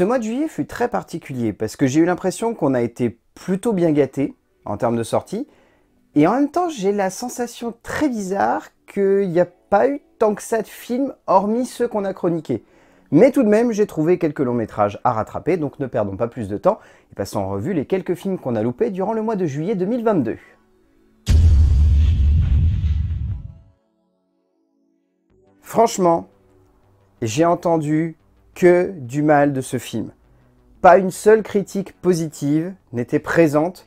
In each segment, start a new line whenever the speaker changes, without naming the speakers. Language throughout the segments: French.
Ce mois de juillet fut très particulier parce que j'ai eu l'impression qu'on a été plutôt bien gâtés en termes de sortie. Et en même temps, j'ai la sensation très bizarre qu'il n'y a pas eu tant que ça de films hormis ceux qu'on a chroniqués. Mais tout de même, j'ai trouvé quelques longs métrages à rattraper, donc ne perdons pas plus de temps et passons en revue les quelques films qu'on a loupés durant le mois de juillet 2022. Franchement, j'ai entendu que du mal de ce film. Pas une seule critique positive n'était présente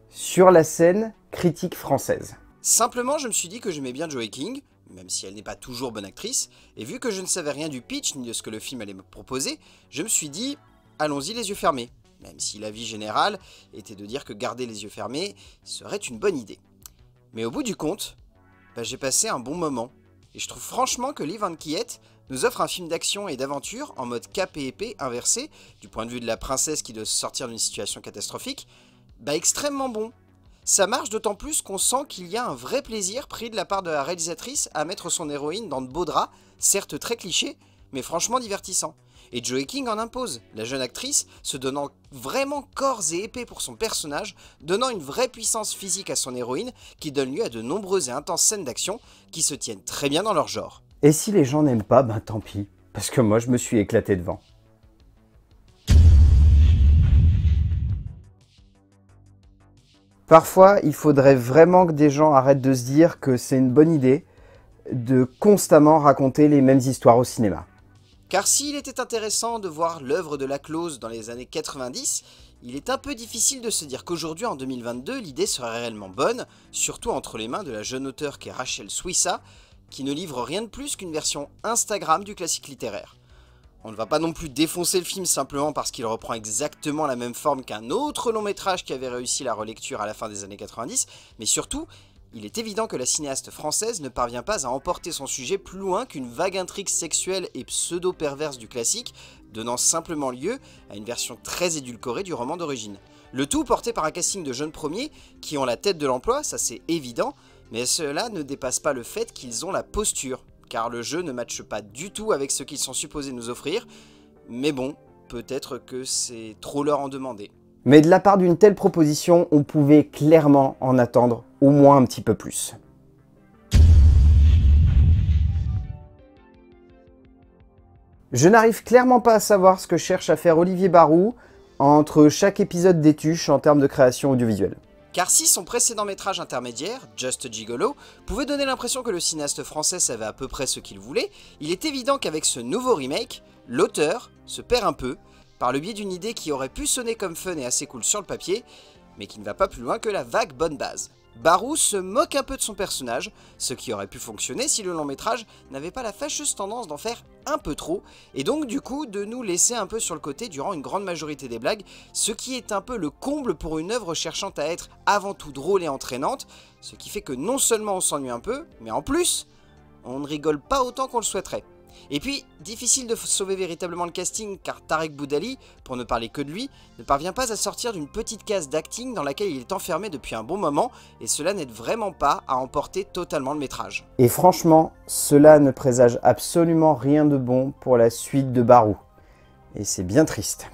sur la scène critique française.
Simplement, je me suis dit que j'aimais bien Joey King, même si elle n'est pas toujours bonne actrice, et vu que je ne savais rien du pitch ni de ce que le film allait me proposer, je me suis dit, allons-y les yeux fermés, même si l'avis général était de dire que garder les yeux fermés serait une bonne idée. Mais au bout du compte, j'ai passé un bon moment, et je trouve franchement que Lee Van Kiet nous offre un film d'action et d'aventure en mode cape et épée inversé, du point de vue de la princesse qui doit sortir d'une situation catastrophique, extrêmement bon. Ça marche d'autant plus qu'on sent qu'il y a un vrai plaisir pris de la part de la réalisatrice à mettre son héroïne dans de beaux draps, certes très clichés, mais franchement divertissants. Et Joey King en impose, la jeune actrice se donnant vraiment corps et épée pour son personnage, donnant une vraie puissance physique à son héroïne qui donne lieu à de nombreuses et intenses scènes d'action qui se tiennent très bien dans leur genre.
Et si les gens n'aiment pas, tant pis, parce que moi je me suis éclaté devant. Parfois, il faudrait vraiment que des gens arrêtent de se dire que c'est une bonne idée de constamment raconter les mêmes histoires au cinéma.
Car s'il était intéressant de voir l'œuvre de Laclose dans les années 90, il est un peu difficile de se dire qu'aujourd'hui, en 2022, l'idée serait réellement bonne, surtout entre les mains de la jeune auteure qu'est Rachel Suissa, qui ne livre rien de plus qu'une version Instagram du classique littéraire. On ne va pas non plus défoncer le film simplement parce qu'il reprend exactement la même forme qu'un autre long métrage qui avait réussi la relecture à la fin des années 90, mais surtout, il est évident que la cinéaste française ne parvient pas à emporter son sujet plus loin qu'une vague intrigue sexuelle et pseudo-perverse du classique, donnant simplement lieu à une version très édulcorée du roman d'origine. Le tout porté par un casting de jeunes premiers qui ont la tête de l'emploi, ça c'est évident, mais cela ne dépasse pas le fait qu'ils ont la posture, car le jeu ne matche pas du tout avec ce qu'ils sont supposés nous offrir, mais bon, peut-être que c'est trop leur en demander.
Mais de la part d'une telle proposition, on pouvait clairement en attendre au moins un petit peu plus. Je n'arrive clairement pas à savoir ce que cherche à faire Olivier Barou entre chaque épisode des Tuches en termes de création audiovisuelle.
Car si son précédent métrage intermédiaire, Just Gigolo, pouvait donner l'impression que le cinéaste français savait à peu près ce qu'il voulait, il est évident qu'avec ce nouveau remake, l'auteur se perd un peu, par le biais d'une idée qui aurait pu sonner comme fun et assez cool sur le papier, mais qui ne va pas plus loin que la vague bonne base. Barou se moque un peu de son personnage, ce qui aurait pu fonctionner si le long métrage n'avait pas la fâcheuse tendance d'en faire un peu trop, et donc du coup de nous laisser un peu sur le côté durant une grande majorité des blagues, ce qui est un peu le comble pour une œuvre cherchant à être avant tout drôle et entraînante, ce qui fait que non seulement on s'ennuie un peu, mais en plus, on ne rigole pas autant qu'on le souhaiterait. Et puis, difficile de sauver véritablement le casting car Tarek Boudali, pour ne parler que de lui, ne parvient pas à sortir d'une petite case d'acting dans laquelle il est enfermé depuis un bon moment et cela n'aide vraiment pas à emporter totalement le métrage.
Et franchement, cela ne présage absolument rien de bon pour la suite de Barou. Et c'est bien triste.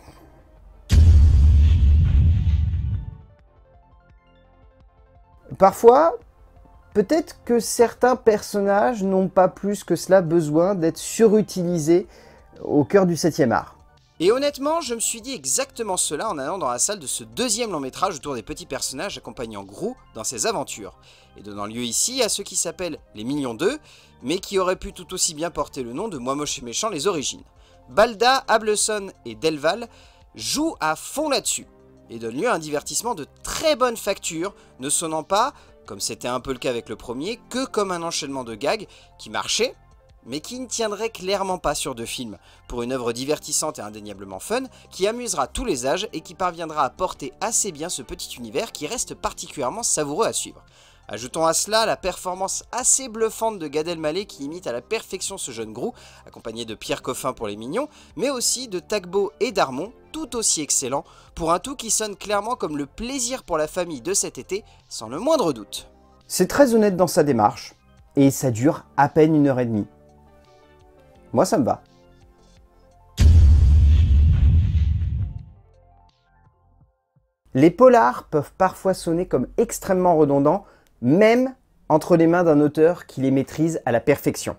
Parfois, peut-être que certains personnages n'ont pas plus que cela besoin d'être surutilisés au cœur du 7e art.
Et honnêtement, je me suis dit exactement cela en allant dans la salle de ce deuxième long métrage autour des petits personnages accompagnant Gru dans ses aventures, et donnant lieu ici à ce qui s'appelle Les Millions 2, mais qui aurait pu tout aussi bien porter le nom de Moi Moche et Méchant les origines. Balda, Ableson et Delval jouent à fond là-dessus, et donnent lieu à un divertissement de très bonne facture, ne sonnant pas, comme c'était un peu le cas avec le premier, que comme un enchaînement de gags qui marchait, mais qui ne tiendrait clairement pas sur deux films, pour une œuvre divertissante et indéniablement fun, qui amusera tous les âges et qui parviendra à porter assez bien ce petit univers qui reste particulièrement savoureux à suivre. Ajoutons à cela la performance assez bluffante de Gad Elmaleh qui imite à la perfection ce jeune Gru, accompagné de Pierre Coffin pour Les Mignons, mais aussi de Tagbo et Darmon, tout aussi excellents, pour un tout qui sonne clairement comme le plaisir pour la famille de cet été, sans le moindre doute.
C'est très honnête dans sa démarche, et ça dure à peine 1h30. Moi ça me va. Les polars peuvent parfois sonner comme extrêmement redondants, même entre les mains d'un auteur qui les maîtrise à la perfection.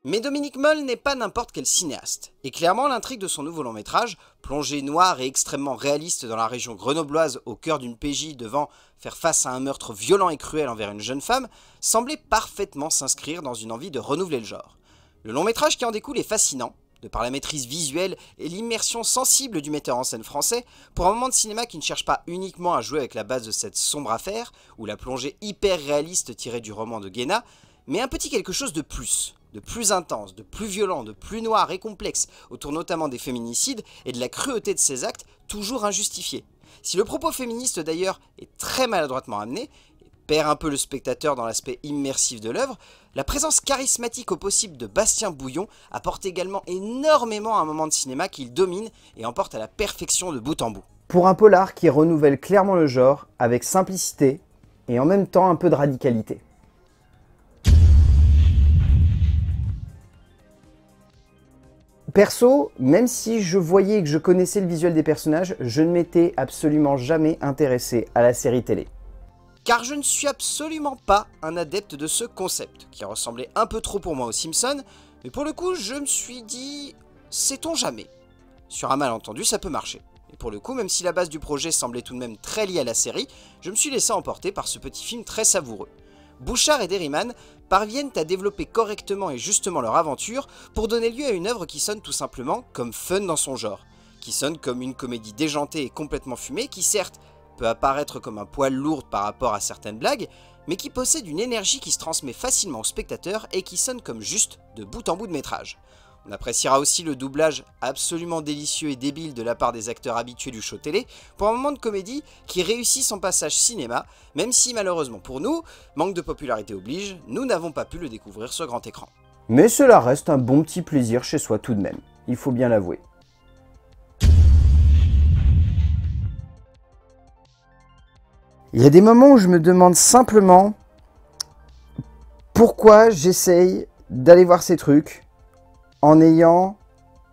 Mais Dominique Moll n'est pas n'importe quel cinéaste, et clairement l'intrigue de son nouveau long métrage, plongée noire et extrêmement réaliste dans la région grenobloise au cœur d'une PJ devant faire face à un meurtre violent et cruel envers une jeune femme, semblait parfaitement s'inscrire dans une envie de renouveler le genre. Le long métrage qui en découle est fascinant, de par la maîtrise visuelle et l'immersion sensible du metteur en scène français, pour un moment de cinéma qui ne cherche pas uniquement à jouer avec la base de cette sombre affaire, ou la plongée hyper réaliste tirée du roman de Guéna, mais un petit quelque chose de plus intense, de plus violent, de plus noir et complexe, autour notamment des féminicides et de la cruauté de ces actes toujours injustifiés. Si le propos féministe d'ailleurs est très maladroitement amené, et perd un peu le spectateur dans l'aspect immersif de l'œuvre, la présence charismatique au possible de Bastien Bouillon apporte également énormément à un moment de cinéma qu'il domine et emporte à la perfection de bout en bout.
Pour un polar qui renouvelle clairement le genre avec simplicité et en même temps un peu de radicalité. Perso, même si je voyais et que je connaissais le visuel des personnages, je ne m'étais absolument jamais intéressé à la série télé.
Car je ne suis absolument pas un adepte de ce concept, qui ressemblait un peu trop pour moi aux Simpsons, mais pour le coup je me suis dit, sait-on jamais. Sur un malentendu ça peut marcher. Et pour le coup, même si la base du projet semblait tout de même très liée à la série, je me suis laissé emporter par ce petit film très savoureux. Bouchard et Derryman parviennent à développer correctement et justement leur aventure pour donner lieu à une œuvre qui sonne tout simplement comme fun dans son genre, qui sonne comme une comédie déjantée et complètement fumée qui certes peut apparaître comme un poil lourde par rapport à certaines blagues, mais qui possède une énergie qui se transmet facilement au spectateur et qui sonne comme juste de bout en bout de métrage. On appréciera aussi le doublage absolument délicieux et débile de la part des acteurs habitués du show télé pour un moment de comédie qui réussit son passage cinéma, même si malheureusement pour nous, manque de popularité oblige, nous n'avons pas pu le découvrir sur grand écran.
Mais cela reste un bon petit plaisir chez soi tout de même, il faut bien l'avouer. Il y a des moments où je me demande simplement pourquoi j'essaye d'aller voir ces trucs en ayant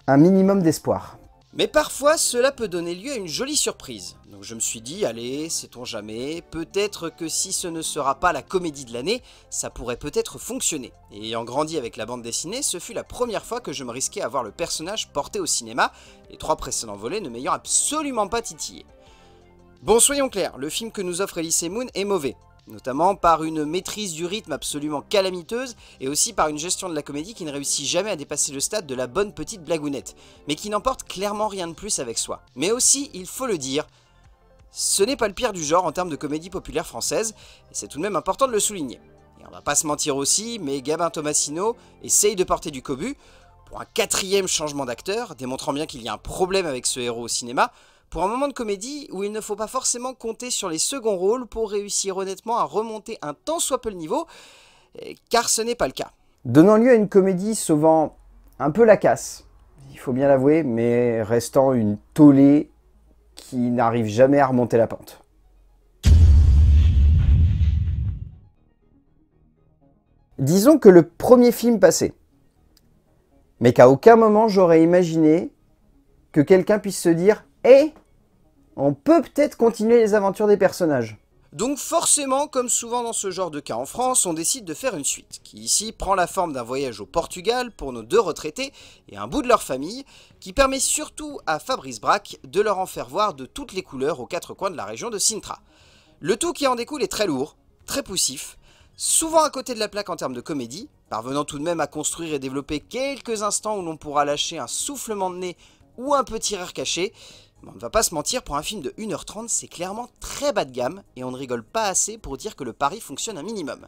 un minimum d'espoir.
Mais parfois, cela peut donner lieu à une jolie surprise. Donc je me suis dit, allez, sait-on jamais, peut-être que si ce ne sera pas la comédie de l'année, ça pourrait peut-être fonctionner. Et ayant grandi avec la bande dessinée, ce fut la première fois que je me risquais à voir le personnage porté au cinéma, les 3 précédents volets ne m'ayant absolument pas titillé. Bon, soyons clairs, le film que nous offre Elysée Moon est mauvais. Notamment par une maîtrise du rythme absolument calamiteuse et aussi par une gestion de la comédie qui ne réussit jamais à dépasser le stade de la bonne petite blagounette, mais qui n'emporte clairement rien de plus avec soi. Mais aussi, il faut le dire, ce n'est pas le pire du genre en termes de comédie populaire française, et c'est tout de même important de le souligner. Et on va pas se mentir aussi, mais Gabin Tomasino essaye de porter du cobu pour un 4e changement d'acteur, démontrant bien qu'il y a un problème avec ce héros au cinéma, pour un moment de comédie où il ne faut pas forcément compter sur les seconds rôles pour réussir honnêtement à remonter un tant soit peu le niveau, car ce n'est pas le cas.
Donnant lieu à une comédie sauvant un peu la casse, il faut bien l'avouer, mais restant une tollée qui n'arrive jamais à remonter la pente. Disons que le premier film passait, mais qu'à aucun moment j'aurais imaginé que quelqu'un puisse se dire « Hey, on peut peut-être continuer les aventures des personnages ».
Donc forcément, comme souvent dans ce genre de cas en France, on décide de faire une suite, qui ici prend la forme d'un voyage au Portugal pour nos 2 retraités et un bout de leur famille, qui permet surtout à Fabrice Braque de leur en faire voir de toutes les couleurs aux 4 coins de la région de Sintra. Le tout qui en découle est très lourd, très poussif, souvent à côté de la plaque en termes de comédie, parvenant tout de même à construire et développer quelques instants où l'on pourra lâcher un soufflement de nez ou un petit rire caché. Mais on ne va pas se mentir, pour un film de 1h30, c'est clairement très bas de gamme et on ne rigole pas assez pour dire que le pari fonctionne un minimum.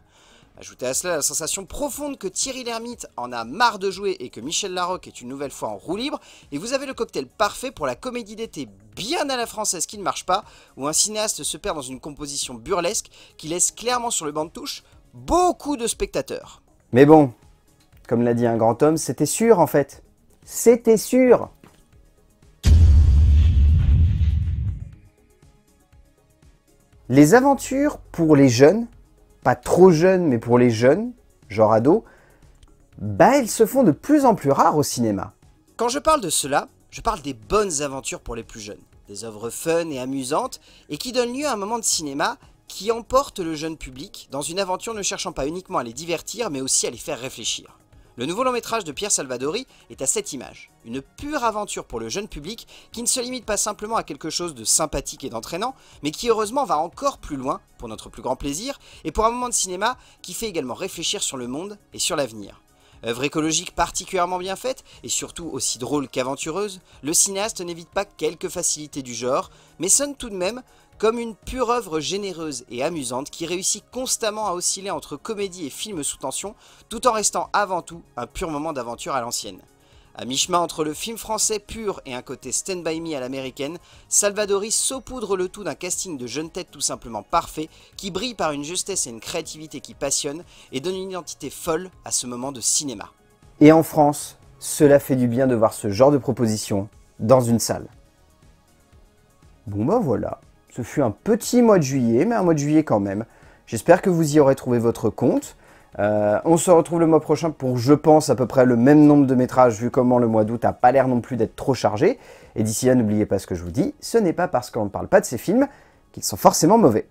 Ajoutez à cela la sensation profonde que Thierry Lhermitte en a marre de jouer et que Michel Larocque est une nouvelle fois en roue libre, et vous avez le cocktail parfait pour la comédie d'été bien à la française qui ne marche pas, où un cinéaste se perd dans une composition burlesque qui laisse clairement sur le banc de touche beaucoup de spectateurs.
Mais bon, comme l'a dit un grand homme, c'était sûr en fait. C'était sûr. Les aventures pour les jeunes, pas trop jeunes mais pour les jeunes, genre ados, bah elles se font de plus en plus rares au cinéma.
Quand je parle de cela, Je parle des bonnes aventures pour les plus jeunes, des œuvres fun et amusantes, et qui donnent lieu à un moment de cinéma qui emporte le jeune public dans une aventure ne cherchant pas uniquement à les divertir, mais aussi à les faire réfléchir. Le nouveau long métrage de Pier Salvadori est à cette image, une pure aventure pour le jeune public qui ne se limite pas simplement à quelque chose de sympathique et d'entraînant, mais qui heureusement va encore plus loin, pour notre plus grand plaisir, et pour un moment de cinéma qui fait également réfléchir sur le monde et sur l'avenir. Œuvre écologique particulièrement bien faite, et surtout aussi drôle qu'aventureuse, le cinéaste n'évite pas quelques facilités du genre, mais sonne tout de même comme une pure œuvre généreuse et amusante qui réussit constamment à osciller entre comédie et film sous tension, tout en restant avant tout un pur moment d'aventure à l'ancienne. À mi-chemin entre le film français pur et un côté Stand By Me à l'américaine, Salvadori saupoudre le tout d'un casting de jeunes têtes tout simplement parfait, qui brille par une justesse et une créativité qui passionnent et donne une identité folle à ce moment de cinéma.
Et en France, cela fait du bien de voir ce genre de proposition dans une salle. Bon bah voilà, ce fut un petit mois de juillet, mais un mois de juillet quand même. J'espère que vous y aurez trouvé votre compte. On se retrouve le mois prochain pour, je pense, à peu près le même nombre de métrages, vu comment le mois d'août n'a pas l'air non plus d'être trop chargé. Et d'ici là, n'oubliez pas ce que je vous dis, ce n'est pas parce qu'on ne parle pas de ces films qu'ils sont forcément mauvais.